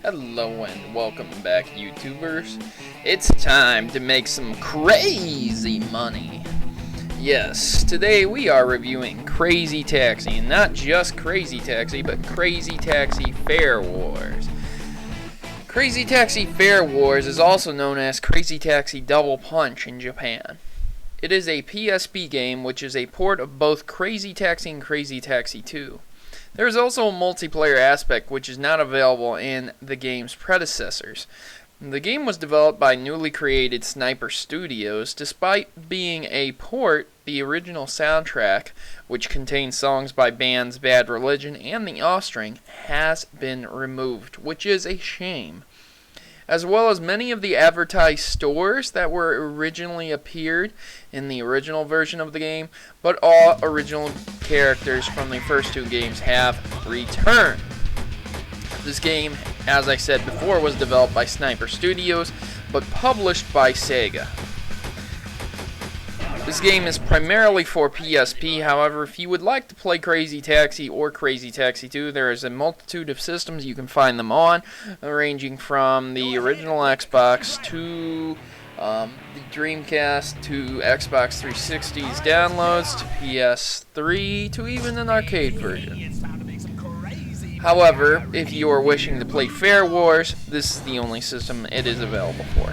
Hello and welcome back, YouTubers. It's time to make some crazy money. Yes, today we are reviewing Crazy Taxi, and not just Crazy Taxi, but Crazy Taxi Fare Wars. Crazy Taxi Fare Wars is also known as Crazy Taxi Double Punch in Japan. It is a PSP game which is a port of both Crazy Taxi and Crazy Taxi 2. There is also a multiplayer aspect which is not available in the game's predecessors. The game was developed by newly created Sniper Studios. Despite being a port, the original soundtrack, which contains songs by bands Bad Religion and The Offspring, has been removed, which is a shame. As well as many of the advertised stores that were originally appeared in the original version of the game, but all original characters from the first two games have returned. This game, as I said before, was developed by Sniper Studios, but published by Sega. This game is primarily for PSP. However, if you would like to play Crazy Taxi or Crazy Taxi 2, there is a multitude of systems you can find them on, ranging from the original Xbox to the Dreamcast to Xbox 360's downloads to PS3 to even an arcade version. However, if you are wishing to play Fare Wars, this is the only system it is available for.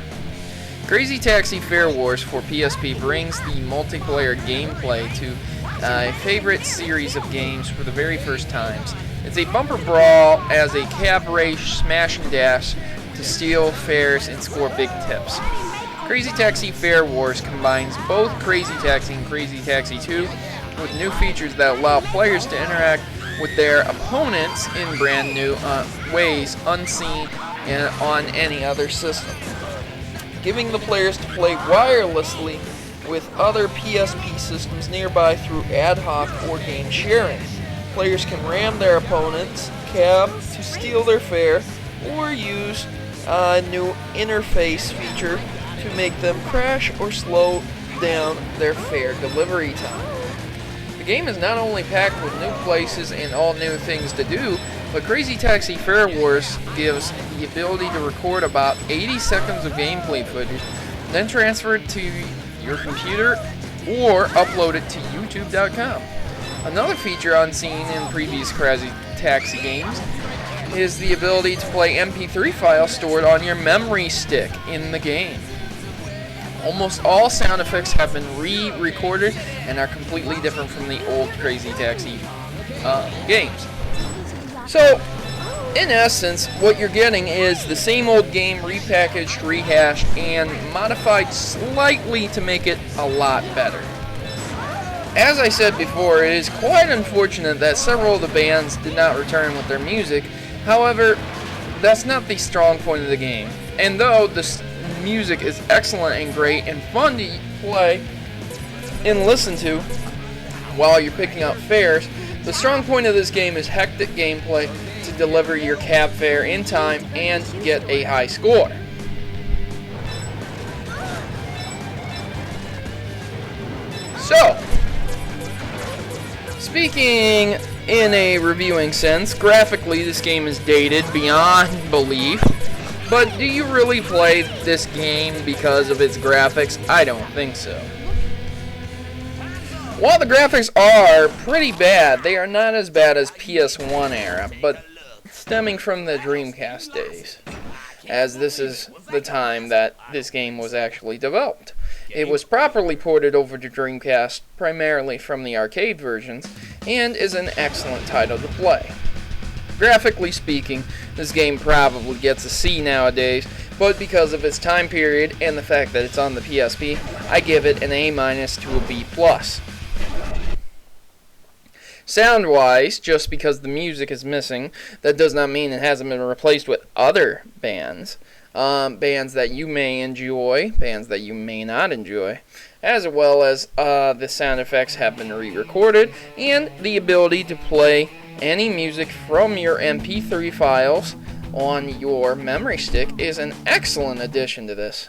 Crazy Taxi Fare Wars for PSP brings the multiplayer gameplay to a favorite series of games for the very first times. It's a bumper brawl as a cab race smash and dash to steal fares and score big tips. Crazy Taxi Fare Wars combines both Crazy Taxi and Crazy Taxi 2 with new features that allow players to interact with their opponents in brand new ways unseen on any other system, giving the players to play wirelessly with other PSP systems nearby through Ad-Hoc or game sharing. Players can ram their opponent's cab to steal their fare, or use a new interface feature to make them crash or slow down their fare delivery time. The game is not only packed with new places and all new things to do, but Crazy Taxi Fare Wars gives the ability to record about 80 seconds of gameplay footage, then transfer it to your computer or upload it to YouTube.com. Another feature unseen in previous Crazy Taxi games is the ability to play MP3 files stored on your memory stick in the game. Almost all sound effects have been re-recorded and are completely different from the old Crazy Taxi games. So, in essence, what you're getting is the same old game repackaged, rehashed, and modified slightly to make it a lot better. As I said before, it is quite unfortunate that several of the bands did not return with their music. However, that's not the strong point of the game. And though the music is excellent and great and fun to play and listen to while you're picking up fares, the strong point of this game is hectic gameplay to deliver your cab fare in time and get a high score. So, speaking in a reviewing sense, graphically this game is dated beyond belief. But do you really play this game because of its graphics? I don't think so. While the graphics are pretty bad, they are not as bad as PS1 era, but stemming from the Dreamcast days, as this is the time that this game was actually developed. It was properly ported over to Dreamcast, primarily from the arcade versions, and is an excellent title to play. Graphically speaking, this game probably gets a C nowadays, but because of its time period and the fact that it's on the PSP, I give it an A- to a B+. Sound-wise, just because the music is missing, that does not mean it hasn't been replaced with other bands. Bands that you may enjoy, bands that you may not enjoy, as well as the sound effects have been re-recorded, and the ability to play any music from your MP3 files on your memory stick is an excellent addition to this.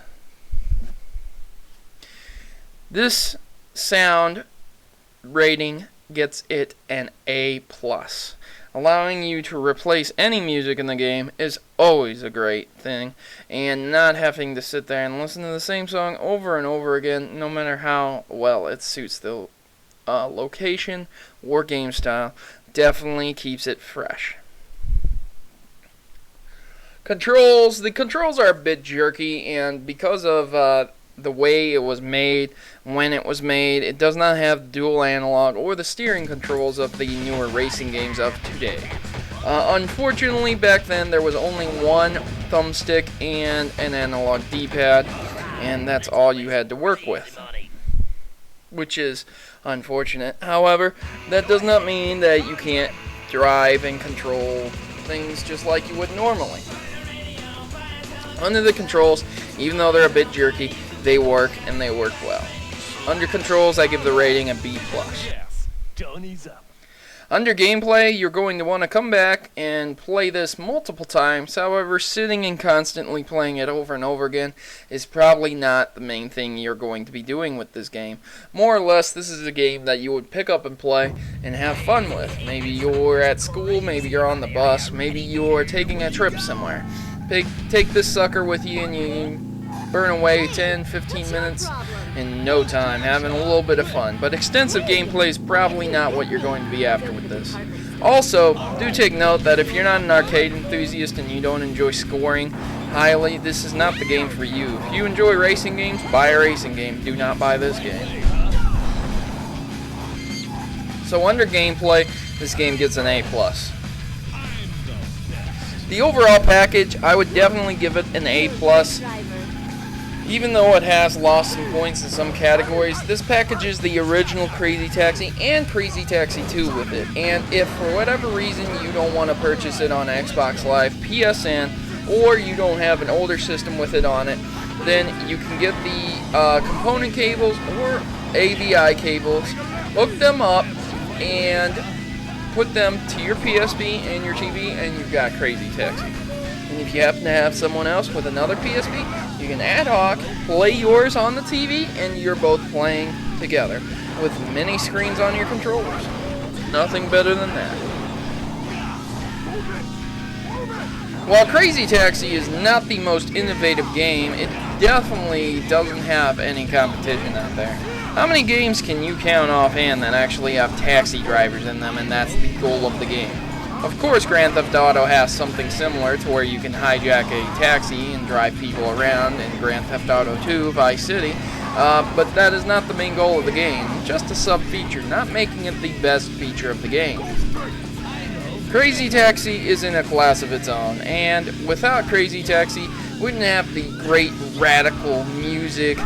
This sound rating gets it an A+. allowing you to replace any music in the game is always a great thing, and not having to sit there and listen to the same song over and over again, no matter how well it suits the location or game style, definitely keeps it fresh. Controls. The controls are a bit jerky, and because of the way it was made, when it was made, it does not have dual analog or the steering controls of the newer racing games of today. Unfortunately, back then there was only one thumbstick and an analog D-pad, and that's all you had to work with, which is unfortunate. However, that does not mean that you can't drive and control things just like you would normally. Under the controls, even though they're a bit jerky, they work, and they work well. Under controls, I give the rating a B+. Under gameplay, you're going to want to come back and play this multiple times. However, sitting and constantly playing it over and over again is probably not the main thing you're going to be doing with this game. More or less, this is a game that you would pick up and play and have fun with. Maybe you're at school, maybe you're on the bus, maybe you're taking a trip somewhere. Take this sucker with you and you burn away 10-15 minutes in no time, having a little bit of fun. But extensive gameplay is probably not what you're going to be after with this. Also, do take note that if you're not an arcade enthusiast and you don't enjoy scoring highly, this is not the game for you. If you enjoy racing games, buy a racing game. Do not buy this game. So under gameplay, this game gets an A+. The overall package, I would definitely give it an A+. Even though it has lost some points in some categories, this package is the original Crazy Taxi and Crazy Taxi 2 with it. And if for whatever reason you don't want to purchase it on Xbox Live, PSN, or you don't have an older system with it on it, then you can get the component cables or AVI cables, hook them up, and put them to your PSP and your TV, and you've got Crazy Taxi. And if you happen to have someone else with another PSP, you can Ad-Hoc, play yours on the TV, and you're both playing together with mini screens on your controllers. Nothing better than that. While Crazy Taxi is not the most innovative game, it definitely doesn't have any competition out there. How many games can you count offhand that actually have taxi drivers in them, and that's the goal of the game? Of course, Grand Theft Auto has something similar to where you can hijack a taxi and drive people around in Grand Theft Auto 2 Vice City, but that is not the main goal of the game, just a sub-feature, not making it the best feature of the game. Crazy Taxi is in a class of its own, and without Crazy Taxi, we wouldn't have the great radical music,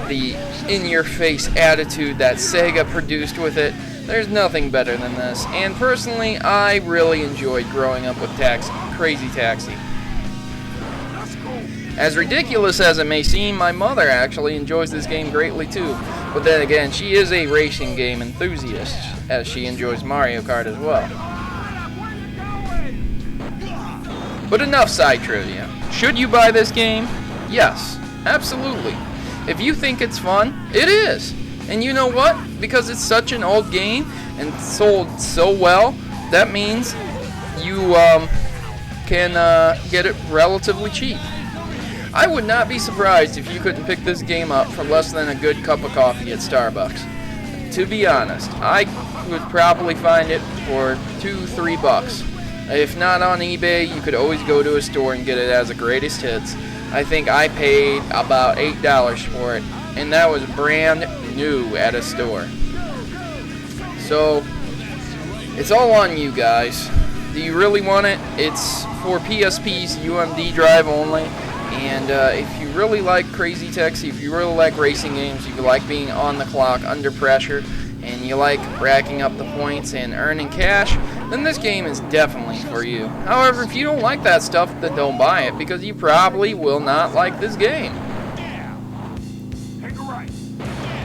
the in-your-face attitude that Sega produced with it. There's nothing better than this, and personally, I really enjoyed growing up with Crazy Taxi. As ridiculous as it may seem, my mother actually enjoys this game greatly too, but then again, she is a racing game enthusiast, as she enjoys Mario Kart as well. But enough side trivia. Should you buy this game? Yes, absolutely. If you think it's fun, it is. And you know what? Because it's such an old game and sold so well, that means you can get it relatively cheap. I would not be surprised if you couldn't pick this game up for less than a good cup of coffee at Starbucks. To be honest, I would probably find it for $2-3. If not on eBay, you could always go to a store and get it as a greatest hits. I think I paid about $8 for it, and that was brand new at a store. So, it's all on you guys. Do you really want it? It's for PSP's UMD drive only. And if you really like Crazy Taxi, if you really like racing games, if you like being on the clock under pressure, and you like racking up the points and earning cash, then this game is definitely for you. However, if you don't like that stuff, then don't buy it, because you probably will not like this game.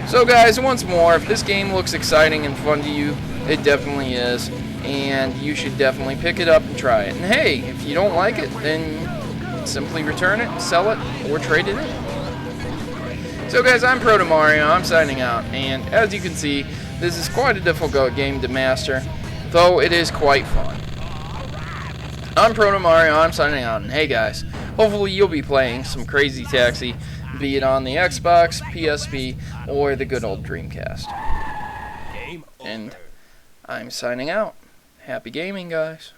So guys, once more, if this game looks exciting and fun to you, it definitely is, and you should definitely pick it up and try it. And hey, if you don't like it, then simply return it, sell it, or trade it in. So guys, I'm Protomario, I'm signing out, and as you can see, this is quite a difficult game to master, though it is quite fun. I'm Protomario, I'm signing out, and hey guys, hopefully you'll be playing some Crazy Taxi, be it on the Xbox, PSP, or the good old Dreamcast. And I'm signing out. Happy gaming, guys.